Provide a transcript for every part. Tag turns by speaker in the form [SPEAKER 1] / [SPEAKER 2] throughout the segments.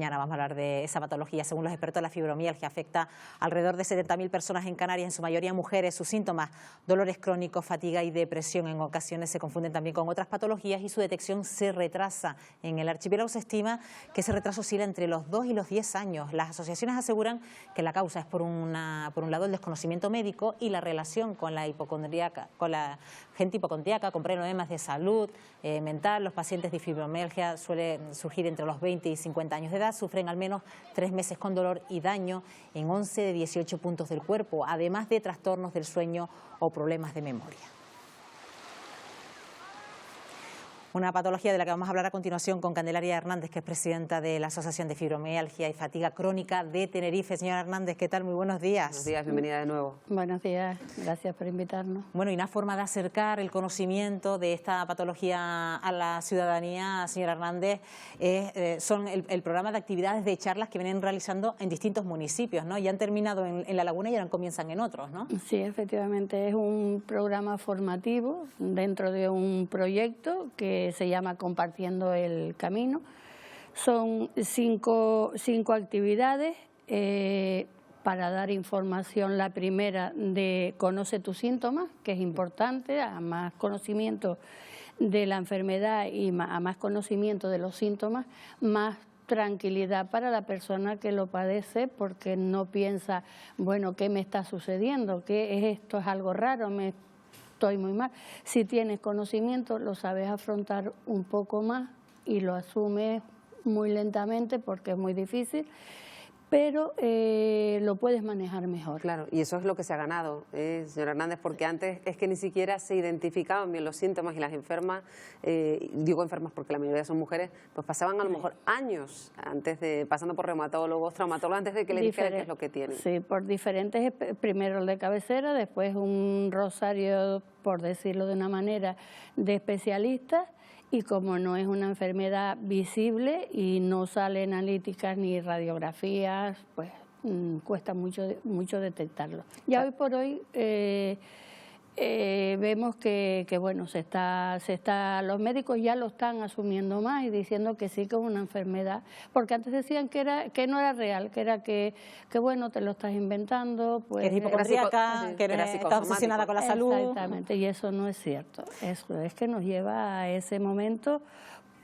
[SPEAKER 1] Mañana vamos a hablar de esa patología. Según los expertos, la fibromialgia afecta a alrededor de 70.000 personas en Canarias, en su mayoría mujeres. Sus síntomas, dolores crónicos, fatiga y depresión, en ocasiones se confunden también con otras patologías y su detección se retrasa. En el archipiélago se estima que ese retraso oscila entre los 2 y los 10 años. Las asociaciones aseguran que la causa es por un lado el desconocimiento médico y la relación con la gente hipocondríaca, con problemas de salud mental. Los pacientes de fibromialgia suelen surgir entre los 20 y 50 años de edad. Sufren al menos 3 meses con dolor y daño en 11 de 18 puntos del cuerpo, además de trastornos del sueño o problemas de memoria. Una patología de la que vamos a hablar a continuación con Candelaria Hernández, que es presidenta de la Asociación de Fibromialgia y Fatiga Crónica de Tenerife. Señora Hernández, ¿qué tal? Muy buenos días.
[SPEAKER 2] Buenos días, bienvenida de nuevo.
[SPEAKER 3] Buenos días, gracias por invitarnos.
[SPEAKER 1] Bueno, y una forma de acercar el conocimiento de esta patología a la ciudadanía, señora Hernández, son el programa de actividades de charlas que vienen realizando en distintos municipios, ¿no? Ya han terminado en La Laguna y ahora comienzan en otros, ¿no?
[SPEAKER 3] Sí, efectivamente, es un programa formativo dentro de un proyecto que se llama Compartiendo el Camino. Son cinco actividades para dar información. La primera de conoce tus síntomas, que es importante, a más conocimiento de la enfermedad y a más conocimiento de los síntomas, más tranquilidad para la persona que lo padece, porque no piensa, bueno, ¿qué me está sucediendo? ¿Qué es esto? ¿Es algo raro? Estoy muy mal. Si tienes conocimiento, lo sabes afrontar un poco más y lo asumes muy lentamente porque es muy difícil, pero lo puedes manejar mejor.
[SPEAKER 2] Claro, y eso es lo que se ha ganado, señora Hernández, porque antes es que ni siquiera se identificaban bien los síntomas y las enfermas, digo enfermas porque la mayoría son mujeres, pues pasaban a lo mejor años pasando por reumatólogos, traumatólogos, antes de que le dijeran qué es lo que tienen.
[SPEAKER 3] Sí, por diferentes, primero el de cabecera, después un rosario, por decirlo de una manera, de especialistas. Y como no es una enfermedad visible y no sale analíticas ni radiografías, pues cuesta mucho detectarlo. Ya hoy por hoy vemos que bueno, los médicos ya lo están asumiendo más y diciendo que sí que es una enfermedad, porque antes decían que no era real, que bueno, te lo estás inventando, pues,
[SPEAKER 1] que eres hipocondríaca, que estás obsesionada con la salud.
[SPEAKER 3] Exactamente, y eso no es cierto. Eso es que nos lleva a ese momento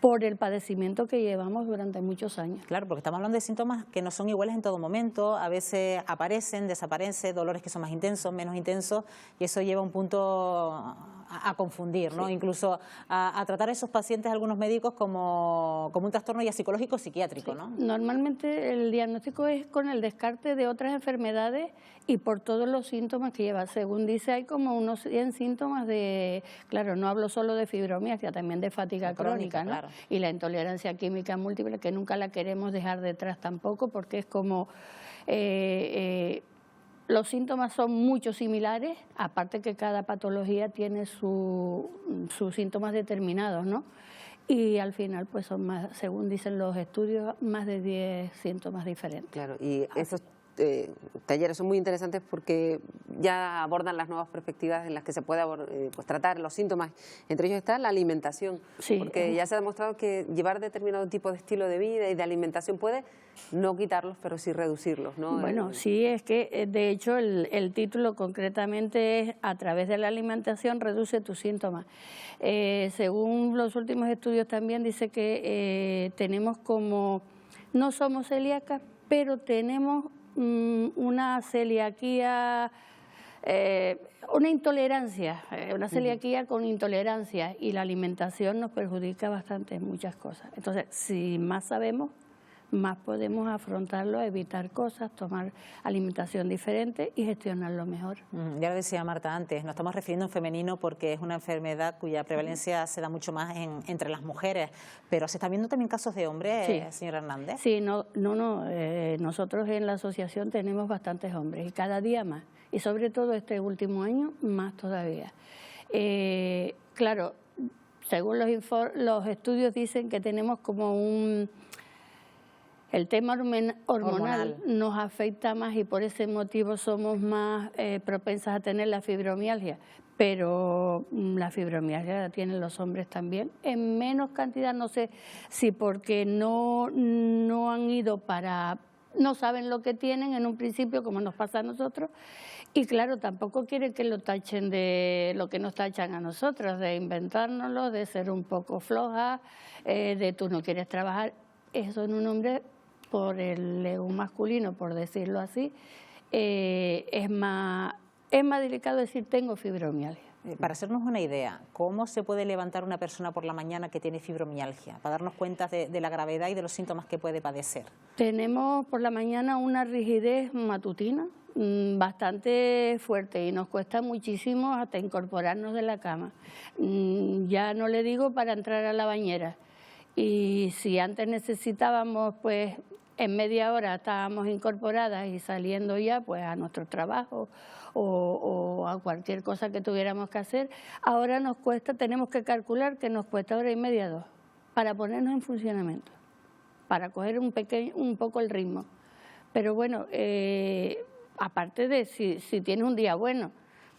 [SPEAKER 3] por el padecimiento que llevamos durante muchos años.
[SPEAKER 1] Claro, porque estamos hablando de síntomas que no son iguales en todo momento, a veces aparecen, desaparecen, dolores que son más intensos, menos intensos, y eso lleva un punto a confundir, ¿no? Sí. Incluso a tratar a esos pacientes, algunos médicos, como un trastorno ya psicológico o psiquiátrico,
[SPEAKER 3] sí.
[SPEAKER 1] ¿no?
[SPEAKER 3] Normalmente el diagnóstico es con el descarte de otras enfermedades y por todos los síntomas que lleva. Según dice, hay como unos 100 síntomas de, claro, no hablo solo de fibromialgia, también de fatiga crónica, ¿no? Claro. Y la intolerancia química múltiple, que nunca la queremos dejar detrás tampoco, porque es como los síntomas son mucho similares, aparte que cada patología tiene sus síntomas determinados, ¿no? Y al final, pues son más, según dicen los estudios, más de 10 síntomas diferentes.
[SPEAKER 2] Claro, y esos talleres son muy interesantes porque ya abordan las nuevas perspectivas en las que se puede pues, tratar los síntomas. Entre ellos está la alimentación, sí, porque ya se ha demostrado que llevar determinado tipo de estilo de vida y de alimentación puede no quitarlos, pero sí reducirlos, ¿no?
[SPEAKER 3] Bueno, sí, es que de hecho el título concretamente es a través de la alimentación reduce tus síntomas. Según los últimos estudios también dice que tenemos como, no somos celíacas, pero tenemos una celiaquía, una intolerancia, una celiaquía con intolerancia, y la alimentación nos perjudica bastante en muchas cosas. Entonces, si más sabemos, más podemos afrontarlo, evitar cosas, tomar alimentación diferente y gestionarlo mejor.
[SPEAKER 1] Ya lo decía Marta antes, nos estamos refiriendo en femenino porque es una enfermedad cuya prevalencia se da mucho más entre las mujeres, pero ¿se están viendo también casos de hombres, sí, señora Hernández?
[SPEAKER 3] Sí, nosotros en la asociación tenemos bastantes hombres y cada día más, y sobre todo este último año más todavía. Claro, según los estudios dicen que tenemos como El tema hormonal nos afecta más y por ese motivo somos más propensas a tener la fibromialgia, pero la fibromialgia la tienen los hombres también, en menos cantidad, no sé si porque no han ido no saben lo que tienen en un principio, como nos pasa a nosotros, y claro, tampoco quieren que lo tachen de lo que nos tachan a nosotros, de inventárnoslo, de ser un poco floja, de tú no quieres trabajar. Eso en un hombre, por el ego masculino, por decirlo así, es más delicado decir tengo fibromialgia.
[SPEAKER 1] Para hacernos una idea, ¿cómo se puede levantar una persona por la mañana que tiene fibromialgia? Para darnos cuenta de la gravedad y de los síntomas que puede padecer. Tenemos
[SPEAKER 3] por la mañana una rigidez matutina bastante fuerte y nos cuesta muchísimo hasta incorporarnos de la cama. Ya no le digo para entrar a la bañera. Y si antes necesitábamos, pues en media hora estábamos incorporadas y saliendo ya pues a nuestro trabajo o a cualquier cosa que tuviéramos que hacer, ahora nos cuesta, tenemos que calcular que nos cuesta 1:30, 2, para ponernos en funcionamiento, para coger un poco el ritmo. Pero bueno, aparte de si tienes un día bueno,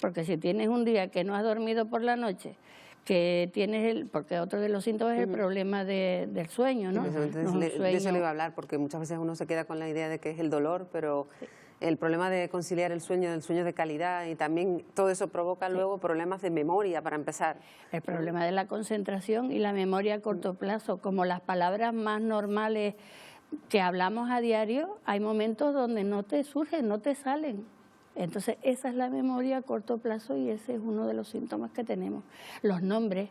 [SPEAKER 3] porque si tienes un día que no has dormido por la noche, que tienes porque otro de los síntomas es el problema del sueño, ¿no?
[SPEAKER 2] De eso le iba a hablar, porque muchas veces uno se queda con la idea de que es el dolor, pero el problema de conciliar el sueño de calidad, y también todo eso provoca luego problemas de memoria, para empezar.
[SPEAKER 3] El problema de la concentración y la memoria a corto plazo, como las palabras más normales que hablamos a diario, hay momentos donde no te surgen, no te salen. Entonces, esa es la memoria a corto plazo y ese es uno de los síntomas que tenemos. Los nombres,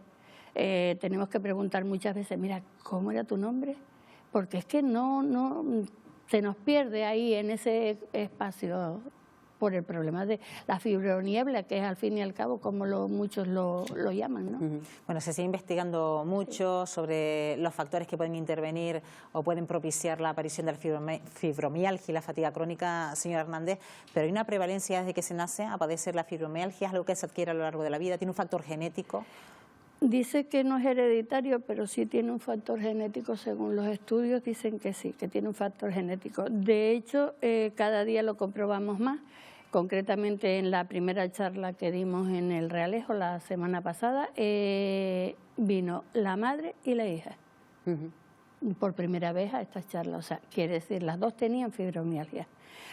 [SPEAKER 3] tenemos que preguntar muchas veces, mira, ¿cómo era tu nombre? Porque es que no se nos pierde ahí en ese espacio por el problema de la fibroniebla, que es al fin y al cabo como muchos lo llaman, ¿no?
[SPEAKER 1] Bueno, se sigue investigando mucho sobre los factores que pueden intervenir o pueden propiciar la aparición de la fibromialgia y la fatiga crónica, señor Hernández, pero hay una prevalencia desde que se nace a padecer la fibromialgia, es algo que se adquiere a lo largo de la vida, tiene un factor genético.
[SPEAKER 3] Dice que no es hereditario, pero sí tiene un factor genético, según los estudios dicen que sí, que tiene un factor genético. De hecho, cada día lo comprobamos más. Concretamente en la primera charla que dimos en el Realejo la semana pasada, vino la madre y la hija por primera vez a estas charlas. O sea, quiere decir, las dos tenían fibromialgia.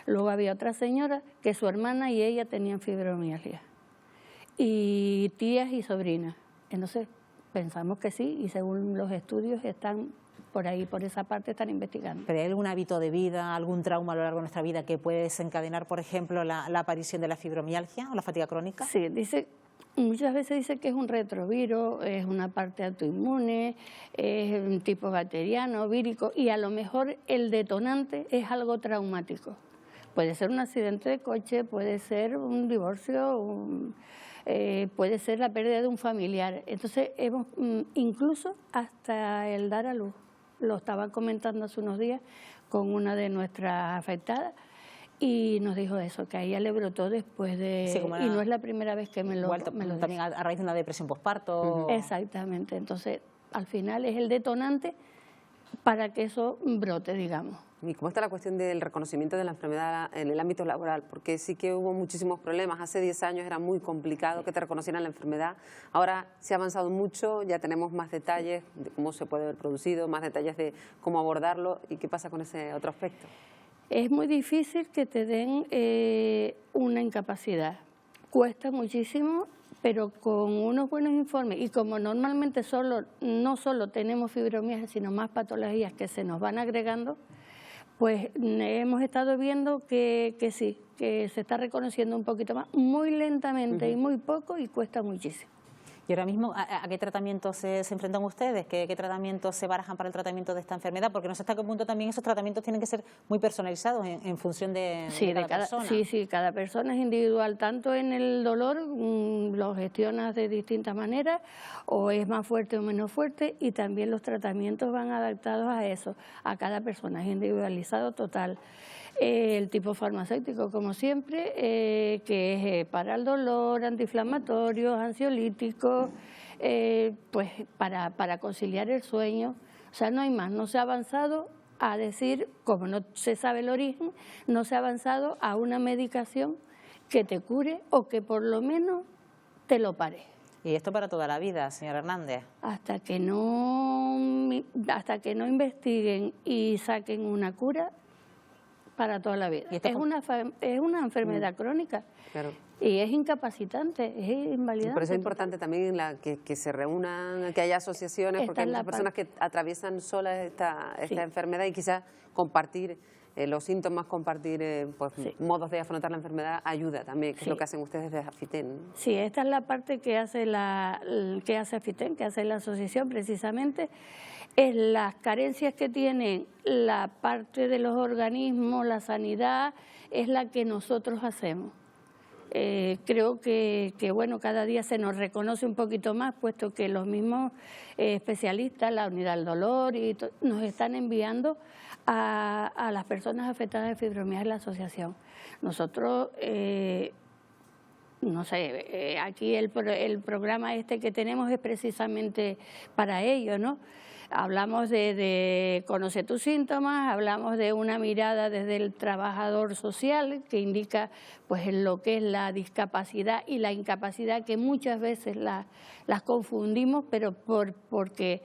[SPEAKER 3] Luego había otra señora que su hermana y ella tenían fibromialgia. Y tías y sobrinas. Entonces, pensamos que sí, y según los estudios están por ahí, por esa parte, están investigando.
[SPEAKER 1] ¿Pero hay algún hábito de vida, algún trauma a lo largo de nuestra vida que puede desencadenar, por ejemplo, la aparición de la fibromialgia o la fatiga crónica?
[SPEAKER 3] Sí, muchas veces dice que es un retrovirus, es una parte autoinmune, es un tipo bacteriano, vírico, y a lo mejor el detonante es algo traumático. Puede ser un accidente de coche, puede ser un divorcio, puede ser la pérdida de un familiar. Entonces, incluso hasta el dar a luz. Lo estaba comentando hace unos días con una de nuestras afectadas y nos dijo eso, que a ella le brotó después de... Sí, y no es la primera vez que me lo dice.
[SPEAKER 1] También a raíz de una depresión posparto.
[SPEAKER 3] Exactamente. Entonces, al final es el detonante para que eso brote, digamos.
[SPEAKER 2] ¿Y cómo está la cuestión del reconocimiento de la enfermedad en el ámbito laboral? Porque sí que hubo muchísimos problemas. Hace 10 años era muy complicado que te reconocieran la enfermedad. Ahora se ha avanzado mucho, ya tenemos más detalles de cómo se puede haber producido, más detalles de cómo abordarlo. ¿Y qué pasa con ese otro aspecto?
[SPEAKER 3] Es muy difícil que te den una incapacidad. Cuesta muchísimo, pero con unos buenos informes y como normalmente no solo tenemos fibromialgia, sino más patologías que se nos van agregando, pues hemos estado viendo que sí, que se está reconociendo un poquito más, muy lentamente y muy poco, y cuesta muchísimo.
[SPEAKER 1] ¿Y ahora mismo a qué tratamientos se enfrentan ustedes? ¿Qué tratamientos se barajan para el tratamiento de esta enfermedad? Porque no sé hasta qué punto también esos tratamientos tienen que ser muy personalizados en función de cada persona.
[SPEAKER 3] Sí, cada persona es individual, tanto en el dolor lo gestionas de distintas maneras, o es más fuerte o menos fuerte, y también los tratamientos van adaptados a eso, a cada persona, es individualizado total. El tipo farmacéutico, como siempre, que es para el dolor, antiinflamatorios, ansiolíticos, pues para conciliar el sueño. O sea, no hay más, no se ha avanzado a decir, como no se sabe el origen, no se ha avanzado a una medicación que te cure o que por lo menos te lo pare.
[SPEAKER 1] ¿Y esto para toda la vida, señor Hernández?
[SPEAKER 3] Hasta que no investiguen y saquen una cura, para toda la vida. Es una enfermedad crónica. Claro. Y es incapacitante, es invalidante.
[SPEAKER 2] Por eso es importante también que se reúnan, que haya asociaciones, porque hay muchas personas que atraviesan solas esta enfermedad y quizás compartir los síntomas, compartir modos de afrontar la enfermedad ayuda también, que es lo que hacen ustedes desde AFITEN.
[SPEAKER 3] Sí, esta es la parte que hace AFITEN, que hace la asociación precisamente, es las carencias que tiene la parte de los organismos, la sanidad, es la que nosotros hacemos. Creo que bueno, cada día se nos reconoce un poquito más, puesto que los mismos especialistas, la unidad del dolor, nos están enviando a las personas afectadas de fibromialgia en la asociación. Nosotros, no sé, aquí el programa que tenemos es precisamente para ello, ¿no? Hablamos de conocer tus síntomas, hablamos de una mirada desde el trabajador social que indica pues lo que es la discapacidad y la incapacidad, que muchas veces las confundimos, pero porque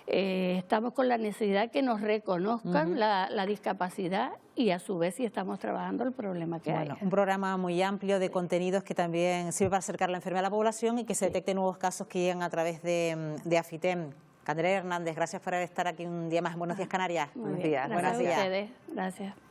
[SPEAKER 3] estamos con la necesidad que nos reconozcan la discapacidad y a su vez si estamos trabajando el problema que hay.
[SPEAKER 1] Un programa muy amplio de contenidos que también sirve para acercar la enfermedad a la población y que se detecten nuevos casos que llegan a través de AFITEN. Candelaria Hernández, gracias por estar aquí un día más en Buenos Días Canarias.
[SPEAKER 3] Buenos días. Gracias a ustedes. Gracias.